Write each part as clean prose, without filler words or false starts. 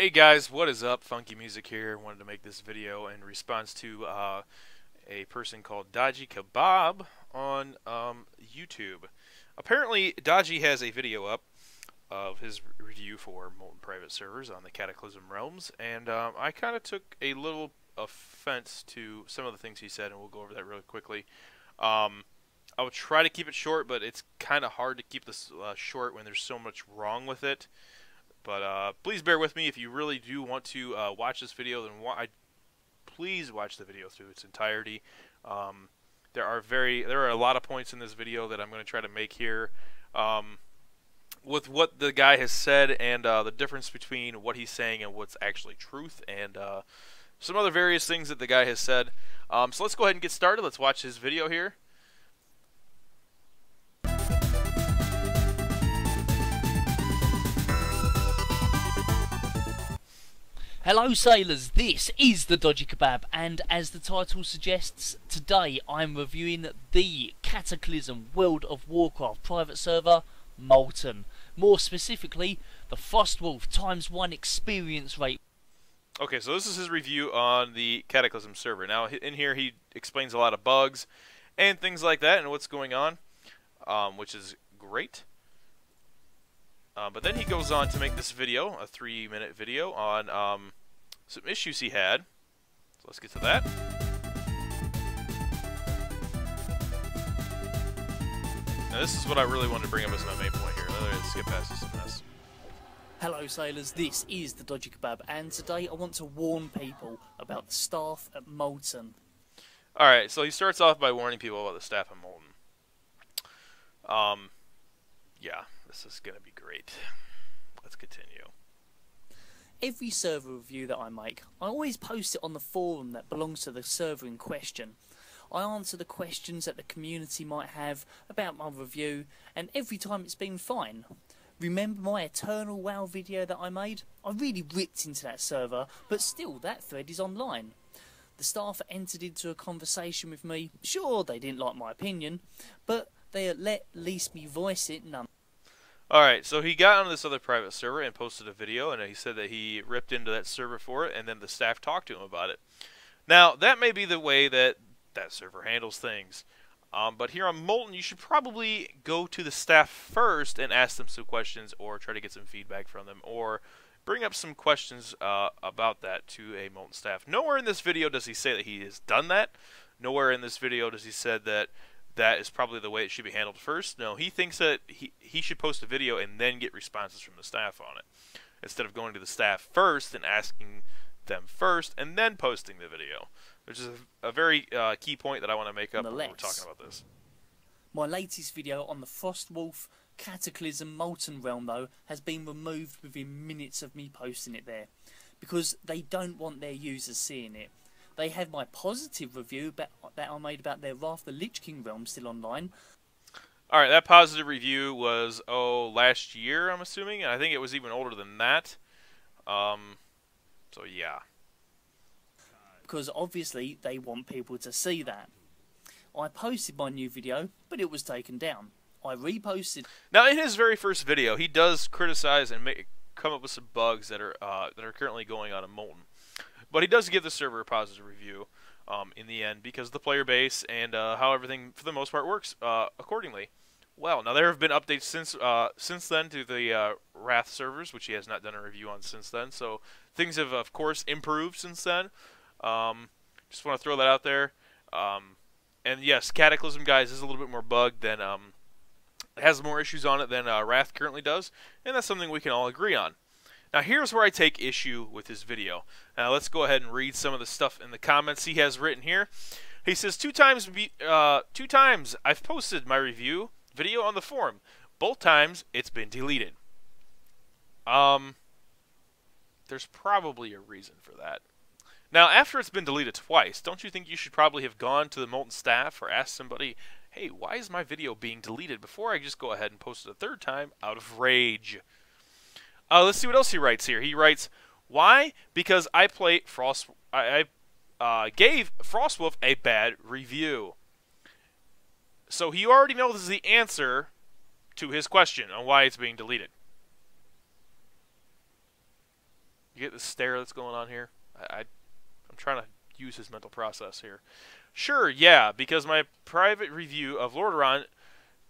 Hey guys, what is up? Funky Music here. Wanted to make this video in response to a person called Dodgy Kebab on YouTube. Apparently, Dodgy has a video up of his review for Molten private servers on the Cataclysm realms, and I kind of took a little offense to some of the things he said, and we'll go over that really quickly. I will try to keep it short, but it's kind of hard to keep this short when there's so much wrong with it. But please bear with me. If you really do want to watch this video, then please watch the video through its entirety. There are a lot of points in this video that I'm going to try to make here with what the guy has said and the difference between what he's saying and what's actually truth, and some other various things that the guy has said. So let's go ahead and get started. Let's watch his video here. Hello sailors, this is the Dodgy Kebab, and as the title suggests, today I'm reviewing the Cataclysm World of Warcraft private server, Molten. More specifically, the Frostwolf ×1 experience rate. Okay, so this is his review on the Cataclysm server. Now, in here he explains a lot of bugs and things like that and what's going on, which is great. But then he goes on to make this video, a 3-minute video, on some issues he had. So let's get to that. Now this is what I really wanted to bring up as my main point here. Let's get past this mess. Hello sailors, this is the Dodgy Kebab, and today I want to warn people about the staff at Molten. Alright, so he starts off by warning people about the staff at Molten. Yeah, this is going to be great. Let's continue. Every server review that I make, I always post it on the forum that belongs to the server in question. I answer the questions that the community might have about my review, and every time it's been fine. Remember my Eternal WoW video that I made? I really ripped into that server, but still that thread is online. The staff entered into a conversation with me. Sure, they didn't like my opinion, but they let least me voice it none. Alright, so he got on this other private server and posted a video, and he said that he ripped into that server for it, and then the staff talked to him about it. Now, that may be the way that that server handles things. But here on Molten, you should probably go to the staff first and ask them some questions, or try to get some feedback from them, or bring up some questions about that to a Molten staff. Nowhere in this video does he say that he has done that. Nowhere in this video does he say that that is probably the way it should be handled first. No, he thinks that he should post a video and then get responses from the staff on it, instead of going to the staff first and asking them first and then posting the video, which is a very key point that I want to make up when we're talking about this. My latest video on the Frostwolf Cataclysm Molten realm, though, has been removed within minutes of me posting it there, because they don't want their users seeing it. They have my positive review that I made about their Wrath the Lich King realm still online. Alright, that positive review was, last year, I'm assuming, and I think it was even older than that. So yeah. Because obviously they want people to see that. I posted my new video, but it was taken down. I reposted. Now, in his very first video, he does criticize and come up with some bugs that are currently going on in Molten. But he does give the server a positive review in the end, because of the player base and how everything, for the most part, works accordingly. Well, now there have been updates since then to the Wrath servers, which he has not done a review on since then. So things have, of course, improved since then. Just want to throw that out there. And yes, Cataclysm, guys, is a little bit more bugged than it has more issues on it than Wrath currently does, and that's something we can all agree on. Now, here's where I take issue with his video. Now, let's go ahead and read some of the stuff in the comments he has written here. He says, two times I've posted my review video on the forum. Both times, it's been deleted. There's probably a reason for that. Now, after it's been deleted twice, don't you think you should probably have gone to the Molten staff or asked somebody, hey, why is my video being deleted, before I just go ahead and post it a third time out of rage? Let's see what else he writes here. He writes, why? Because I gave Frostwolf a bad review. So he already knows the answer to his question on why it's being deleted. You get the stare that's going on here? I'm trying to use his mental process here. Sure, yeah, because my private review of Lord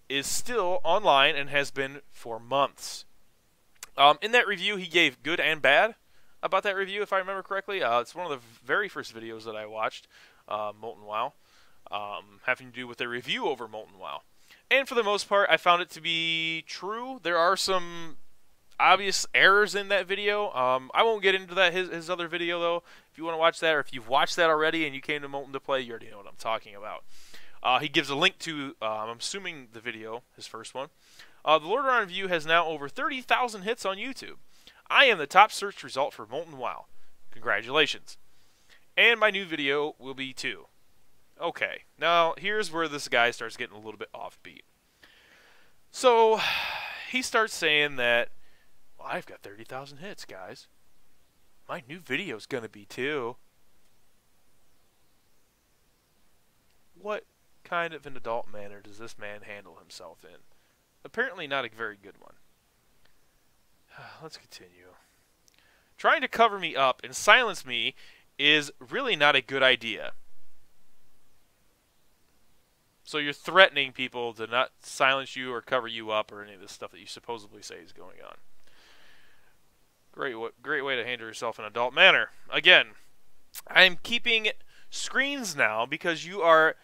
is still online and has been for months. In that review, he gave good and bad about that review, if I remember correctly. It's one of the very first videos that I watched, Molten WoW, having to do with a review over Molten WoW. And for the most part, I found it to be true. There are some obvious errors in that video. I won't get into that his other video, though. If you want to watch that, or if you've watched that already and you came to Molten to play, you already know what I'm talking about. He gives a link to, I'm assuming, the video, his first one. The Lord review has now over 30,000 hits on YouTube. I am the top search result for Molten WoW. Congratulations. And my new video will be too. Okay, now here's where this guy starts getting a little bit offbeat. So, he starts saying that, well, I've got 30,000 hits, guys. My new video's gonna be too. What kind of an adult manner does this man handle himself in? Apparently not a very good one. Let's continue. Trying to cover me up and silence me is really not a good idea. So you're threatening people to not silence you or cover you up or any of this stuff that you supposedly say is going on. Great way to handle yourself in an adult manner. Again, I'm keeping screens now because you are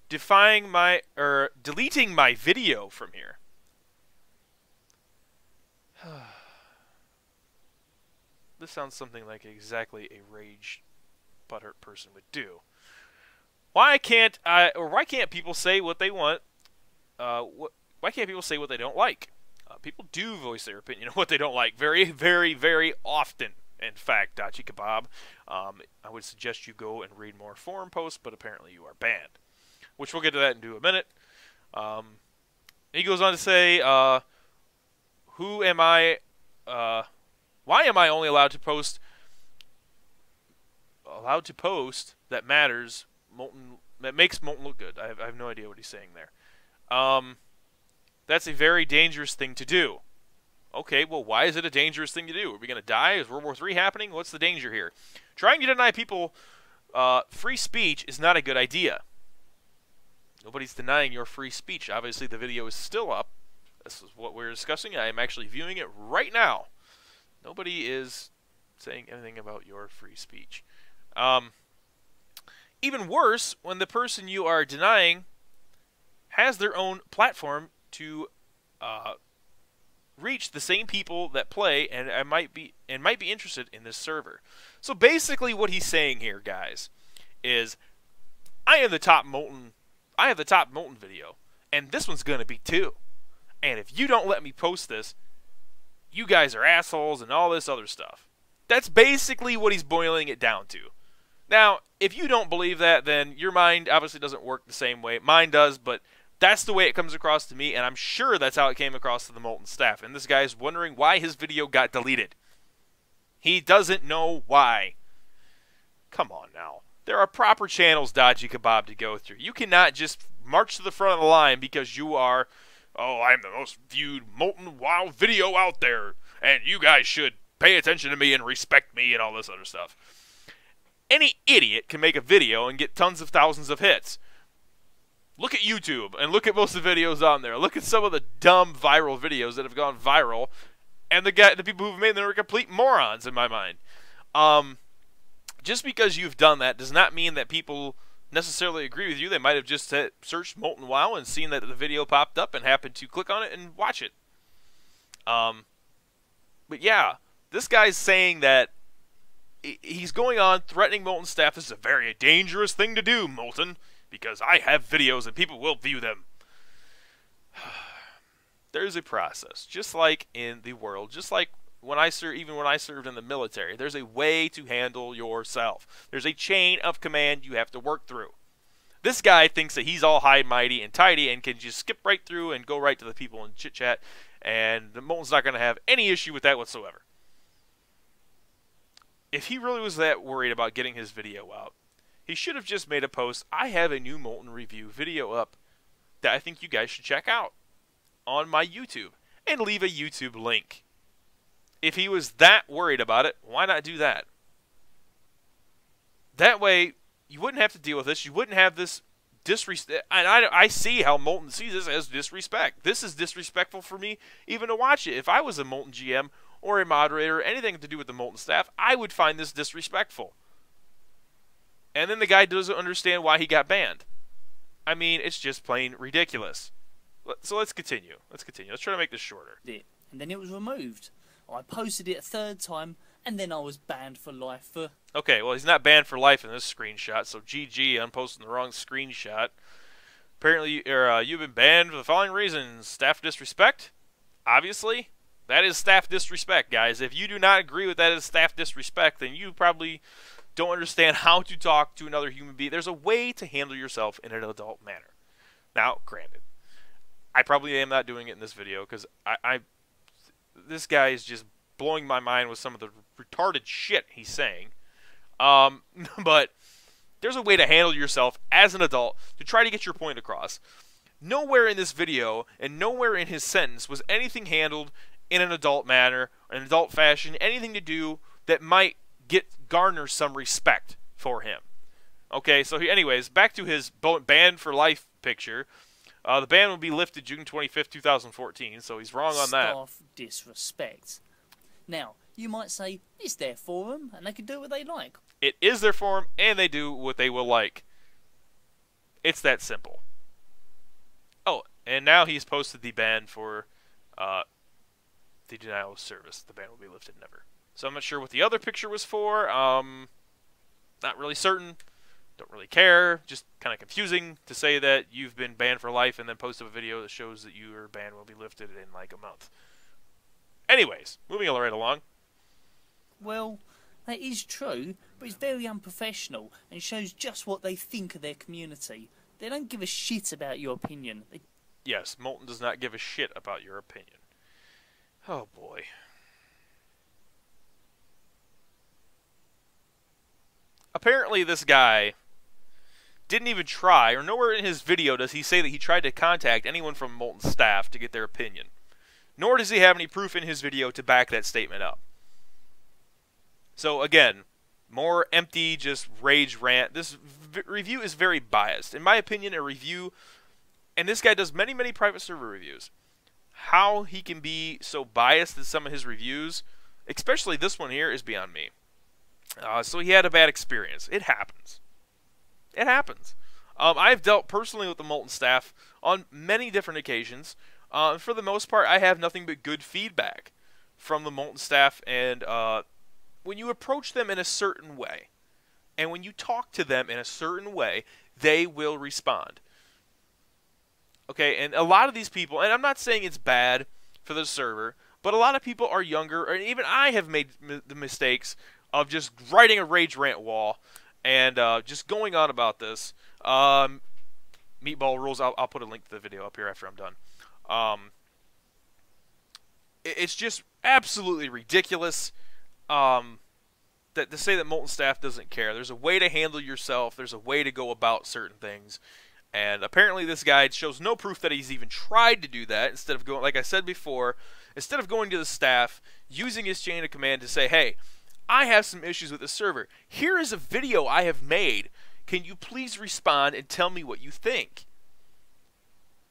deleting my video from here. This sounds something like exactly a rage butthurt person would do. Why can't people say what they want? Why can't people say what they don't like? People do voice their opinion on what they don't like very, very, very often. In fact, Dodgy Kebab, I would suggest you go and read more forum posts, but apparently you are banned. Which we'll get to that in a minute. He goes on to say, who am I? Why am I only allowed to post that matters? That makes Molten look good. I have no idea what he's saying there. That's a very dangerous thing to do. Okay, well, why is it a dangerous thing to do? Are we going to die? Is World War III happening? What's the danger here? Trying to deny people free speech is not a good idea. Nobody's denying your free speech. Obviously, the video is still up. This is what we're discussing. I am actually viewing it right now. Nobody is saying anything about your free speech. Even worse, when the person you are denying has their own platform to reach the same people that play and might be interested in this server. So basically, what he's saying here, guys, is I have the top Molten video, and this one's gonna be too. And if you don't let me post this, you guys are assholes and all this other stuff. That's basically what he's boiling it down to. Now, if you don't believe that, then your mind obviously doesn't work the same way. Mine does, but that's the way it comes across to me, and I'm sure that's how it came across to the Molten staff. And this guy's wondering why his video got deleted. He doesn't know why. Come on now. There are proper channels, Dodgy Kebab, to go through. You cannot just march to the front of the line because you are, oh, I'm the most viewed Molten WoW video out there, and you guys should pay attention to me and respect me and all this other stuff. Any idiot can make a video and get tons of thousands of hits. Look at YouTube and look at most of the videos on there. Look at some of the dumb viral videos that have gone viral, and the people who've made them are complete morons in my mind. Just because you've done that does not mean that people necessarily agree with you. They might have just searched Molten WoW and seen that the video popped up and happened to click on it and watch it. But yeah, this guy's saying that he's going on threatening Molten staff. This is a very dangerous thing to do, Molten, because I have videos and people will view them. There's a process, just like in the world, just like when I served in the military. There's a way to handle yourself. There's a chain of command you have to work through. This guy thinks that he's all high, mighty, and tidy and can just skip right through and go right to the people and chit-chat, and the Molten's not going to have any issue with that whatsoever. If he really was that worried about getting his video out, he should have just made a post, I have a new Molten review video up that I think you guys should check out on my YouTube, and leave a YouTube link. If he was that worried about it, why not do that? That way, you wouldn't have to deal with this. You wouldn't have this disrespect. And I see how Molten sees this as disrespect. This is disrespectful for me even to watch it. If I was a Molten GM or a moderator or anything to do with the Molten staff, I would find this disrespectful. And then the guy doesn't understand why he got banned. I mean, it's just plain ridiculous. So let's continue. Let's try to make this shorter. And then it was removed. I posted it a third time, and then I was banned for life for... Okay, well, he's not banned for life in this screenshot, so GG, I'm posting the wrong screenshot. Apparently, you've been banned for the following reasons. Staff disrespect? Obviously. That is staff disrespect, guys. If you do not agree with that as staff disrespect, then you probably don't understand how to talk to another human being. There's a way to handle yourself in an adult manner. Now, granted, I probably am not doing it in this video because this guy is just blowing my mind with some of the retarded shit he's saying. But there's a way to handle yourself as an adult to try to get your point across. Nowhere in this video and nowhere in his sentence was anything handled in an adult manner, an adult fashion, anything to do that might garner some respect for him. Okay, so anyways, back to his banned for life picture. The ban will be lifted June 25th, 2014, so he's wrong on that. Staff disrespect. Now, you might say, it's their forum, and they can do what they like. It is their forum, and they do what they will like. It's that simple. Oh, and now he's posted the ban for the denial of service. The ban will be lifted never. So I'm not sure what the other picture was for. Not really certain. Don't really care. Just kind of confusing to say that you've been banned for life and then post a video that shows that your ban will be lifted in like a month. Anyways, moving right along. Well, that is true, but it's very unprofessional and shows just what they think of their community. They don't give a shit about your opinion. Yes, Molten does not give a shit about your opinion. Oh boy. Apparently this guy didn't even try, or nowhere in his video does he say that he tried to contact anyone from Molten staff to get their opinion. Nor does he have any proof in his video to back that statement up. So again, more empty, just rage rant. This review is very biased. In my opinion, a review, and this guy does many, many private server reviews. How he can be so biased in some of his reviews, especially this one here, is beyond me. So he had a bad experience. It happens. It happens. I've dealt personally with the Molten staff on many different occasions. For the most part, I have nothing but good feedback from the Molten staff, and when you approach them in a certain way, and when you talk to them in a certain way, they will respond. Okay, and a lot of these people, and I'm not saying it's bad for the server, but a lot of people are younger, or even I have made the mistakes of just writing a rage rant wall and just going on about this. Meatball rules. I'll put a link to the video up here after I'm done. It's just absolutely ridiculous that to say that Molten staff doesn't care. There's a way to handle yourself. There's a way to go about certain things. And apparently this guy shows no proof that he's even tried to do that. Instead of going, like I said before, instead of going to the staff, using his chain of command to say, hey, I have some issues with the server. Here is a video I have made. Can you please respond and tell me what you think?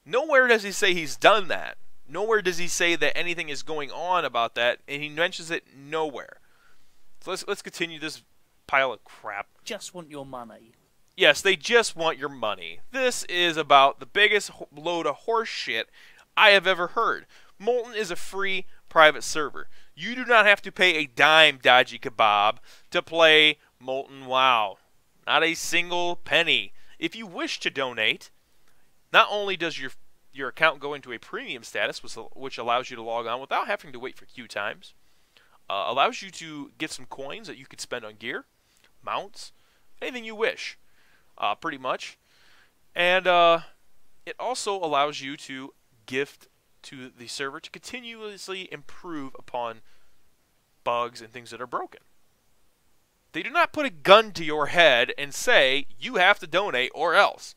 Nowhere does he say he's done that. Nowhere does he say that anything is going on about that, and he mentions it nowhere. So let's continue this pile of crap. Just want your money. Yes, they just want your money. This is about the biggest load of horse shit I have ever heard. Molten is a free private server. You do not have to pay a dime, Dodgy Kebab, to play Molten WoW. Not a single penny. If you wish to donate, not only does your account go into a premium status, which allows you to log on without having to wait for queue times, allows you to get some coins that you could spend on gear, mounts, anything you wish, pretty much. And it also allows you to gift to the server to continuously improve upon bugs and things that are broken. They do not put a gun to your head and say, you have to donate or else.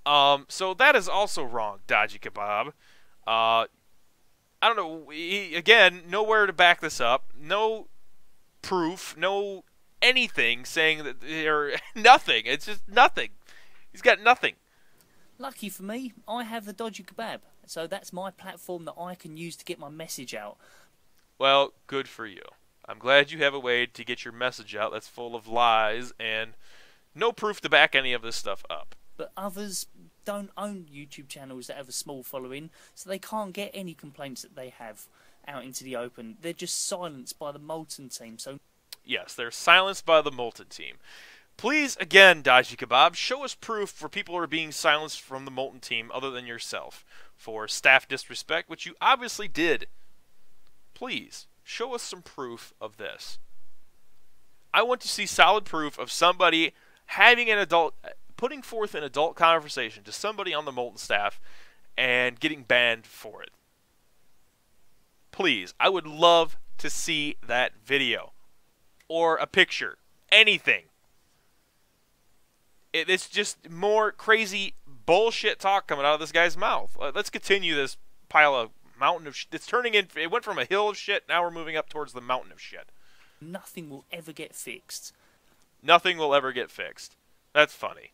So that is also wrong, Dodgy Kebab. I don't know. Again, nowhere to back this up. No proof. No anything saying that or nothing. It's just nothing. He's got nothing. Lucky for me, I have the Dodgy Kebab, so that's my platform that I can use to get my message out. Well, good for you. I'm glad you have a way to get your message out that's full of lies and no proof to back any of this stuff up. But others don't own YouTube channels that have a small following, so they can't get any complaints that they have out into the open. They're just silenced by the Molten team. So yes, they're silenced by the Molten team. Please, again, Dodgy Kebab, show us proof for people who are being silenced from the Molten team other than yourself for staff disrespect, which you obviously did. Please, show us some proof of this. I want to see solid proof of somebody having an adult, putting forth an adult conversation to somebody on the Molten staff and getting banned for it. Please, I would love to see that video or a picture, anything. It's just more crazy bullshit talk coming out of this guy's mouth. Let's continue this pile of mountain of shit. It's turning in. It went from a hill of shit. Now we're moving up towards the mountain of shit. nothing will ever get fixed. Nothing will ever get fixed. That's funny.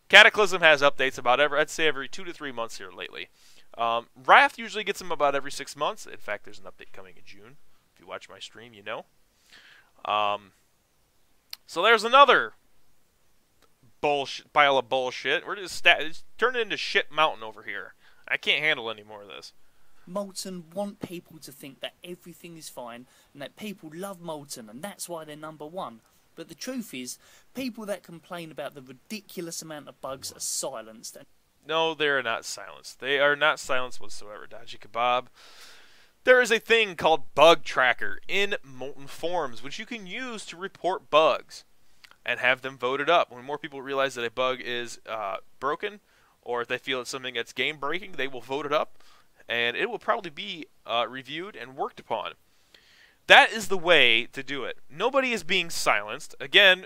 Cataclysm has updates about I'd say every 2 to 3 months here lately. Wrath usually gets them about every 6 months. In fact, there's an update coming in June. If you watch my stream, you know. So there's another pile of bullshit. We're just it's turning into shit mountain over here. I can't handle any more of this. Molten want people to think that everything is fine and that people love Molten and that's why they're #1. But the truth is, people that complain about the ridiculous amount of bugs are silenced. No, they are not silenced. They are not silenced whatsoever, Dodgy Kebab. There is a thing called Bug Tracker in Molten forums, which you can use to report bugs and have them voted up. When more people realize that a bug is broken, or if they feel it's something that's game-breaking, they will vote it up, and it will probably be reviewed and worked upon. That is the way to do it. Nobody is being silenced. Again,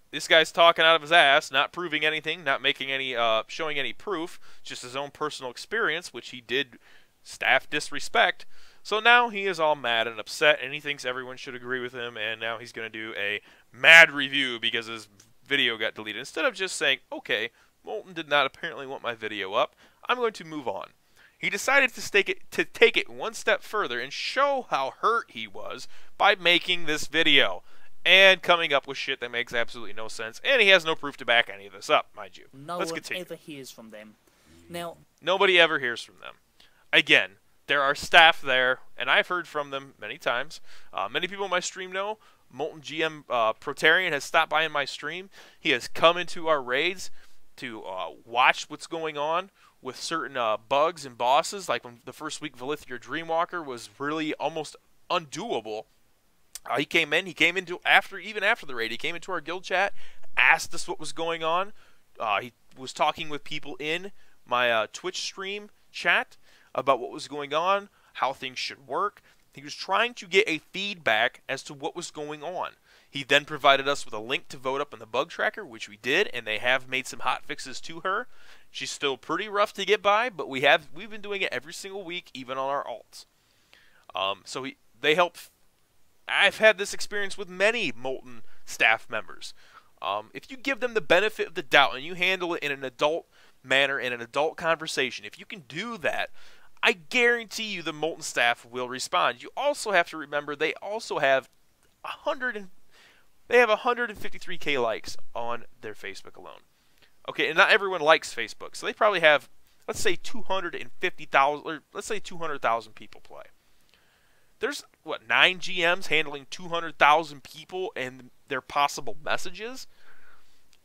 this guy's talking out of his ass, not proving anything, not making any, showing any proof, just his own personal experience, which he did staff disrespect. So now he is all mad and upset, and he thinks everyone should agree with him, and now he's going to do a mad review because his video got deleted. Instead of just saying, okay, Molten did not apparently want my video up, I'm going to move on. He decided to take it one step further and show how hurt he was by making this video and coming up with shit that makes absolutely no sense, and he has no proof to back any of this up, mind you. Let's continue. Ever hears from them. Now, nobody ever hears from them. Again, there are staff there, and I've heard from them many times. Many people in my stream know. Molten GM Protarian has stopped by in my stream. He has come into our raids to watch what's going on with certain bugs and bosses, like when the first week Valithia Dreamwalker was really almost undoable. He came into even after the raid, he came into our guild chat, asked us what was going on. He was talking with people in my Twitch stream chat about what was going on, how things should work. He was trying to get a feedback as to what was going on. He then provided us with a link to vote up in the bug tracker, which we did, and they have made some hot fixes to her. She's still pretty rough to get by, but we've been doing it every single week, even on our alts. They help. I've had this experience with many Molten staff members. If you give them the benefit of the doubt and you handle it in an adult manner, in an adult conversation, if you can do that, I guarantee you the Molten staff will respond. You also have to remember they also have 153k likes on their Facebook alone. Okay, and not everyone likes Facebook, so they probably have, let's say 250,000, or let's say 200,000 people play. There's, 9 GMs handling 200,000 people and their possible messages?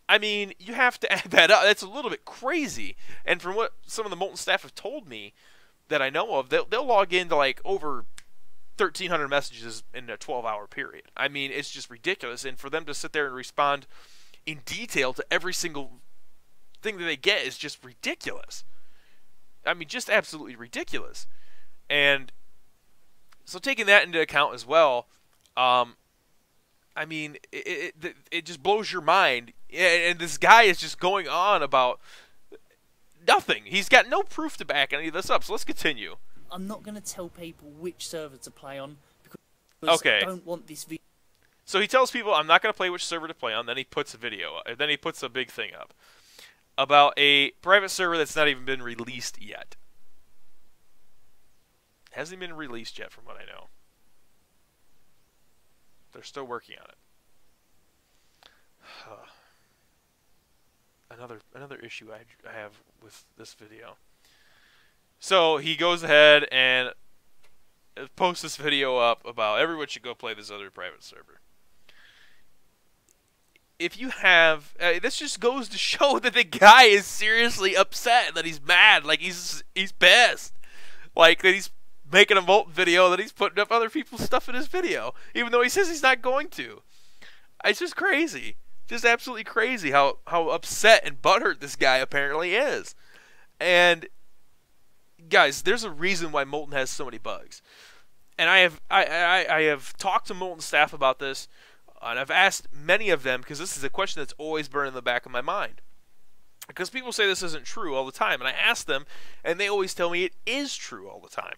I mean, you have to add that up. That's a little bit crazy. And from what some of the Molten staff have told me that I know of, they'll log into like over 1,300 messages in a 12-hour period. I mean, it's just ridiculous. And for them to sit there and respond in detail to every single thing that they get is just ridiculous. I mean, just absolutely ridiculous. And so taking that into account as well, I mean, it just blows your mind. And this guy is just going on about nothing. He's got no proof to back any of this up. So let's continue. I'm not going to tell people which server to play on because Okay. I don't want this video. So he tells people, I'm not going to play which server to play on. Then he puts a video up. Then he puts a big thing up about a private server that's not even been released yet. Hasn't been released yet, from what I know. They're still working on it. Another issue I have with this video. So he goes ahead and posts this video up about everyone should go play this other private server. If you have, this just goes to show that the guy is seriously upset, that he's mad, like he's pissed, like that he's making a Molten video, that he's putting up other people's stuff in his video, even though he says he's not going to. It's just crazy, just absolutely crazy how upset and butthurt this guy apparently is. And guys, there's a reason why Molten has so many bugs, and I have talked to Molten staff about this. And I've asked many of them, because this is a question that's always burned in the back of my mind. Because people say this isn't true all the time. And I ask them, and they always tell me it is true all the time.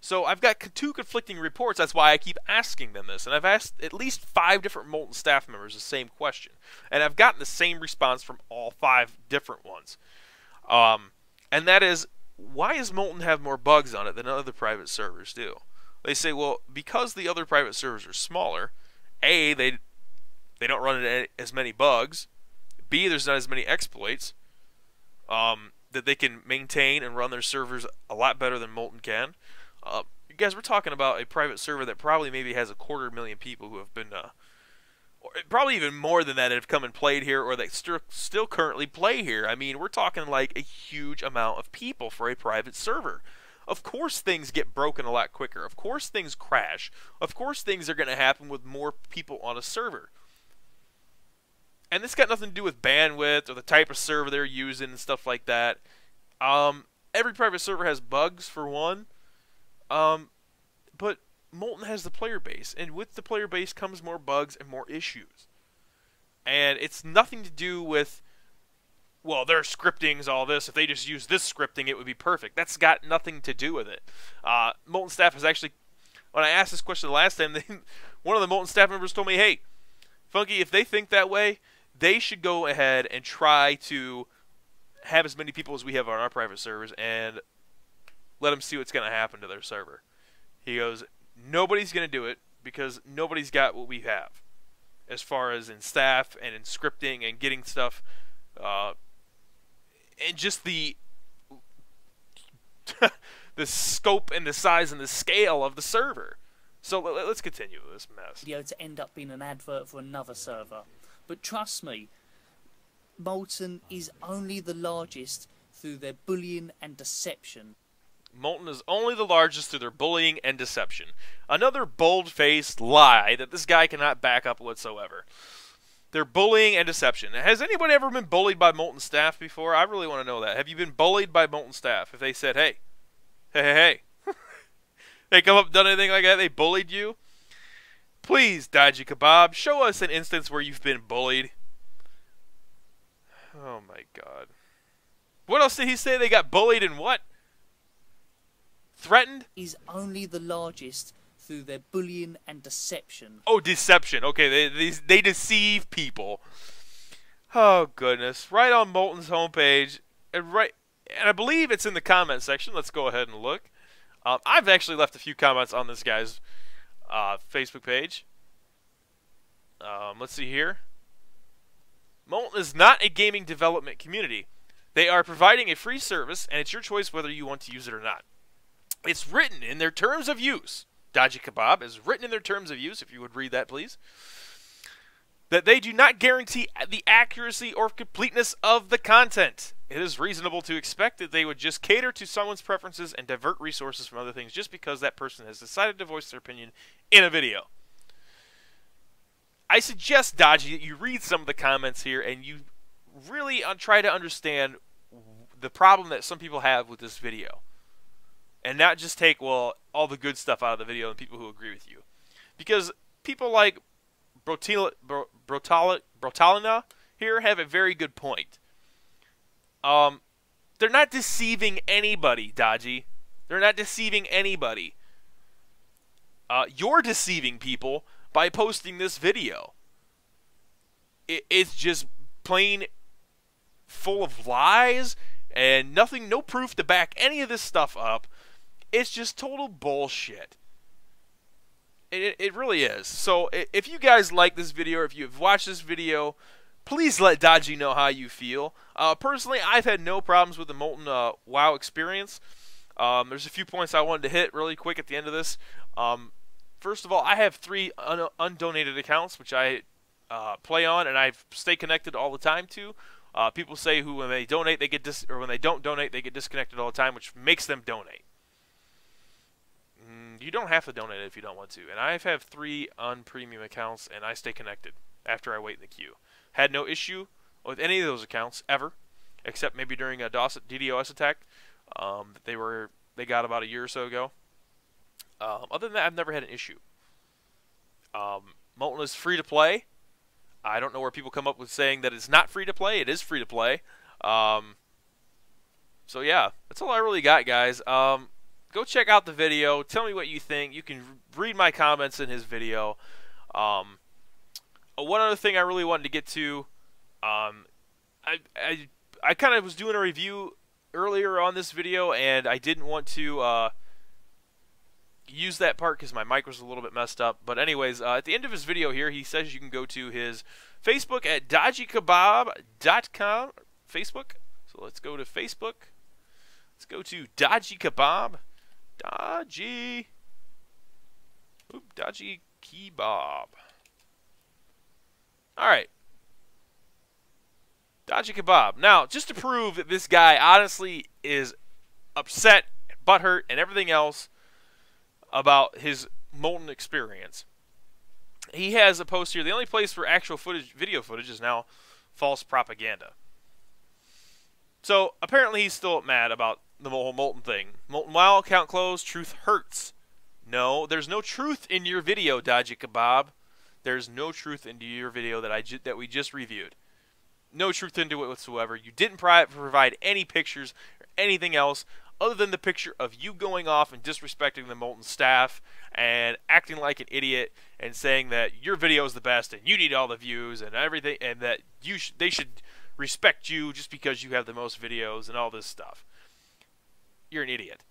So I've got two conflicting reports. That's why I keep asking them this. And I've asked at least 5 different Molten staff members the same question. And I've gotten the same response from all 5 different ones. And that is, why does Molten have more bugs on it than other private servers do? They say, well, because the other private servers are smaller, A, they don't run into as many bugs. B, there's not as many exploits that they can maintain and run their servers a lot better than Molten can. You guys, we're talking about a private server that probably maybe has 250,000 people who have been, or probably even more than that, have come and played here, or that still currently play here. I mean, we're talking like a huge amount of people for a private server. Of course things get broken a lot quicker. Of course things crash. Of course things are going to happen with more people on a server. And this got nothing to do with bandwidth or the type of server they're using and stuff like that. Every private server has bugs, for one. But Molten has the player base. And with the player base comes more bugs and more issues. And it's nothing to do with, well, their scripting's all this. If they just use this scripting, it would be perfect. That's got nothing to do with it. Molten staff has actually, when I asked this question the last time, one of the Molten staff members told me, hey, Funky, if they think that way, they should go ahead and try to have as many people as we have on our private servers and let them see what's going to happen to their server. He goes, nobody's going to do it because nobody's got what we have as far as in staff and in scripting and getting stuff and just the the scope and the size and the scale of the server. So let's continue with this mess. Video to end up being an advert for another server. But trust me, Molten is only the largest through their bullying and deception. Molten is only the largest through their bullying and deception. Another bold-faced lie that this guy cannot back up whatsoever. They're bullying and deception. Has anybody ever been bullied by Molten staff before? I really want to know that. Have you been bullied by Molten staff? If they said, hey, they come up and done anything like that, they bullied you? Please, Dodgy Kebab, show us an instance where you've been bullied. Oh my god. What else did he say? They got bullied and what? Threatened? Is only the largest through their bullying and deception. Oh, deception. Okay, they deceive people. Oh, goodness. Right on Molten's homepage. And I believe it's in the comment section. Let's go ahead and look. I've actually left a few comments on this guy's Facebook page. Let's see here. Molten is not a gaming development community. They are providing a free service, and it's your choice whether you want to use it or not. It's written in their terms of use. Dodgy Kebab is written in their terms of use, if you would read that, please. That they do not guarantee the accuracy or completeness of the content. It is reasonable to expect that they would just cater to someone's preferences and divert resources from other things just because that person has decided to voice their opinion in a video. I suggest, Dodgy, that you read some of the comments here and you really try to understand the problem that some people have with this video. And not just take, well, all the good stuff out of the video and people who agree with you. Because people like Brotalina here have a very good point. They're not deceiving anybody, Dodgy. They're not deceiving anybody. You're deceiving people by posting this video. It's just plain full of lies and nothing, no proof to back any of this stuff up. It's just total bullshit. It really is. So if you guys like this video, or if you've watched this video, please let Dodgy know how you feel. Personally, I've had no problems with the Molten WoW experience. There's a few points I wanted to hit really quick at the end of this. First of all, I have 3 undonated accounts, which I play on, and I stay connected all the time to. People say when they donate, they get when they don't donate, they get disconnected all the time, which makes them donate. You don't have to donate if you don't want to. And I have 3 unpremium accounts, and I stay connected after I wait in the queue. Had no issue with any of those accounts ever, except maybe during a DDoS attack that they got about a year or so ago. Other than that, I've never had an issue. Molten is free to play. I don't know where people come up with saying that it's not free to play. It is free to play. So yeah, that's all I really got, guys. Go check out the video. Tell me what you think. You can read my comments in his video. One other thing I really wanted to get to, I kind of was doing a review earlier on this video, and I didn't want to use that part because my mic was a little bit messed up. But anyways, at the end of his video here, he says you can go to his Facebook at dodgykebab.com. Facebook. So let's go to Facebook. Let's go to Dodgy Kebab. Dodgy. Oop, Dodgy Kebab. Alright. Dodgy Kebab. Now, just to prove that this guy honestly is upset, butthurt, and everything else about his Molten experience, he has a post here. The only place for actual footage, video footage, is now false propaganda. So, apparently he's still mad about the whole Molten thing. Molten WoW, account closed, truth hurts. No, there's no truth in your video, Dodgy Kebab. There's no truth into your video that we just reviewed. No truth into it whatsoever. You didn't provide any pictures or anything else other than the picture of you going off and disrespecting the Molten staff and acting like an idiot and saying that your video is the best and you need all the views and everything, and that they should respect you just because you have the most videos and all this stuff. You're an idiot.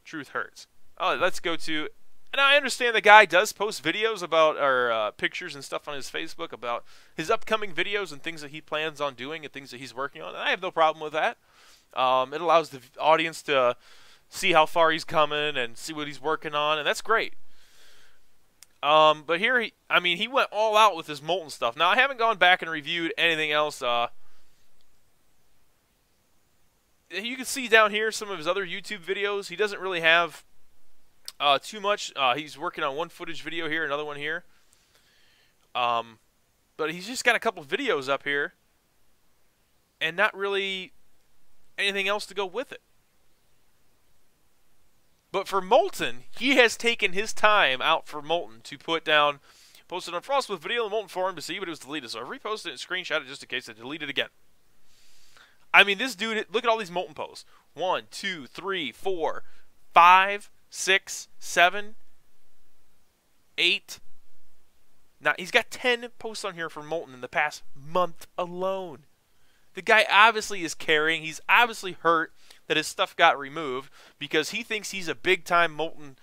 Truth hurts. Oh, let's go to... And I understand the guy does post videos about, or pictures and stuff on his Facebook about his upcoming videos and things that he plans on doing and things that he's working on. And I have no problem with that. It allows the audience to see how far he's coming and see what he's working on, and that's great. But here, he went all out with his Molten stuff. Now, I haven't gone back and reviewed anything else. You can see down here some of his other YouTube videos. He doesn't really have too much. He's working on one footage video here, another one here. But he's just got a couple videos up here and not really anything else to go with it. But for Molten, he has taken his time out for Molten to put down, posted on Frostwolf video in the Molten forum to see, but it was deleted. So I reposted it and screenshot it just in case I delete it again. I mean, this dude, look at all these Molten posts. 1, 2, 3, 4, 5, 6, 7, 8. Now, he's got 10 posts on here for Molten in the past month alone. The guy obviously is caring. He's obviously hurt that his stuff got removed because he thinks he's a big-time Molten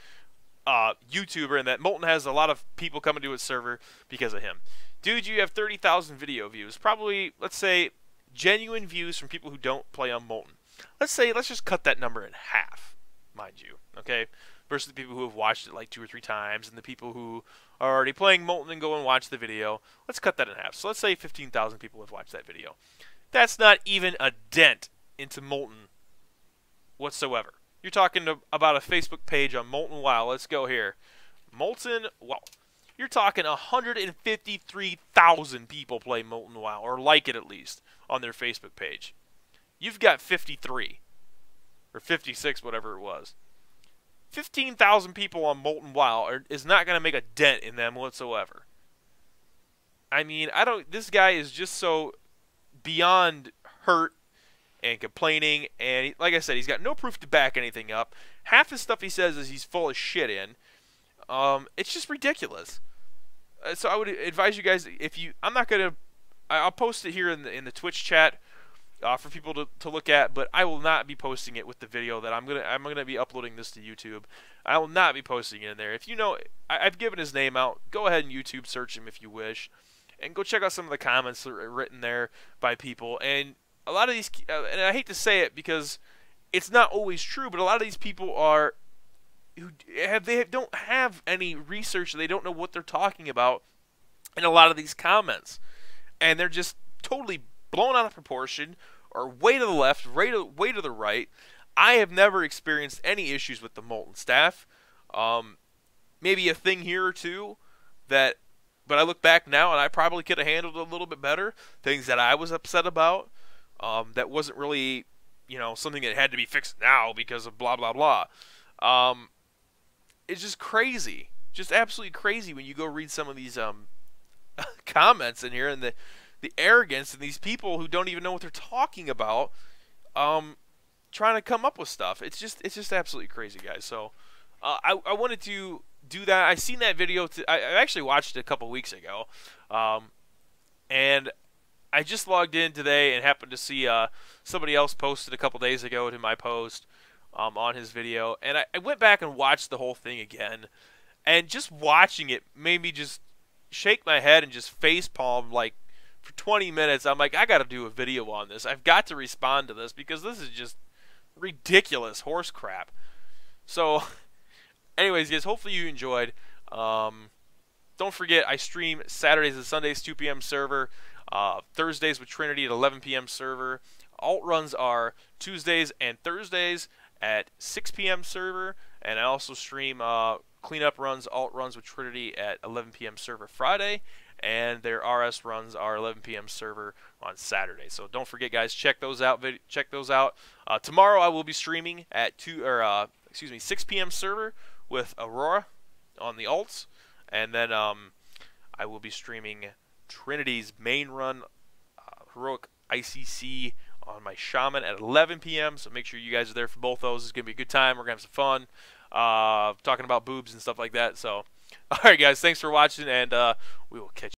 YouTuber and that Molten has a lot of people coming to his server because of him. Dude, you have 30,000 video views. Probably, let's say, genuine views from people who don't play on Molten. Let's just cut that number in half, mind you, okay? Versus the people who have watched it like 2 or 3 times and the people who are already playing Molten and go and watch the video. Let's cut that in half. So let's say 15,000 people have watched that video. That's not even a dent into Molten whatsoever. You're talking about a Facebook page on Molten WoW. Let's go here. Molten WoW. You're talking 153,000 people play Molten WoW, or like it at least, on their Facebook page. You've got 53. Or 56, whatever it was. 15,000 people on Molten WoW is not going to make a dent in them whatsoever. I mean, this guy is just so beyond hurt and complaining, and like I said, he's got no proof to back anything up. Half the stuff he says is he's full of shit in. It's just ridiculous. So I would advise you guys, if you, I'll post it here in the Twitch chat for people to look at, but I will not be posting it with the video that I'm gonna be uploading this to YouTube. I will not be posting it in there. If you know, I've given his name out. Go ahead and YouTube search him if you wish, and go check out some of the comments that are written there by people. And a lot of these, and I hate to say it because it's not always true, but a lot of these people are they don't have any research. They don't know what they're talking about in a lot of these comments, and they're just totally blown out of proportion, or way to the left, way to the right. I have never experienced any issues with the Molten staff. Maybe a thing here or two that, but I look back now and I probably could have handled it a little bit better. Things that I was upset about, that wasn't really, something that had to be fixed now because of blah blah blah. It's just crazy, just absolutely crazy when you go read some of these comments in here, and the arrogance and these people who don't even know what they're talking about, trying to come up with stuff. It's just absolutely crazy, guys. So I wanted to do that. I seen that video. I actually watched it a couple weeks ago, and I just logged in today and happened to see somebody else posted a couple days ago to my post on his video, and I went back and watched the whole thing again, and just watching it made me just shake my head and just facepalm like for 20 minutes. I'm like, I got to do a video on this. I've got to respond to this because this is just ridiculous horse crap. So, anyways, guys, hopefully you enjoyed. Don't forget, I stream Saturdays and Sundays, 2 p.m. server. Thursdays with Trinity at 11 p.m. server. Alt runs are Tuesdays and Thursdays at 6 p.m. server. And I also stream cleanup runs, alt runs with Trinity at 11 p.m. server Friday. And their RS runs are 11 p.m. server on Saturday. So don't forget, guys, check those out. Tomorrow I will be streaming at 6 p.m. server with Aurora on the alts, and then I will be streaming Trinity's main run, Heroic ICC, on my Shaman at 11 p.m. So make sure you guys are there for both those. It's gonna be a good time. We're gonna have some fun, talking about boobs and stuff like that. So, all right, guys, thanks for watching, and we will catch you.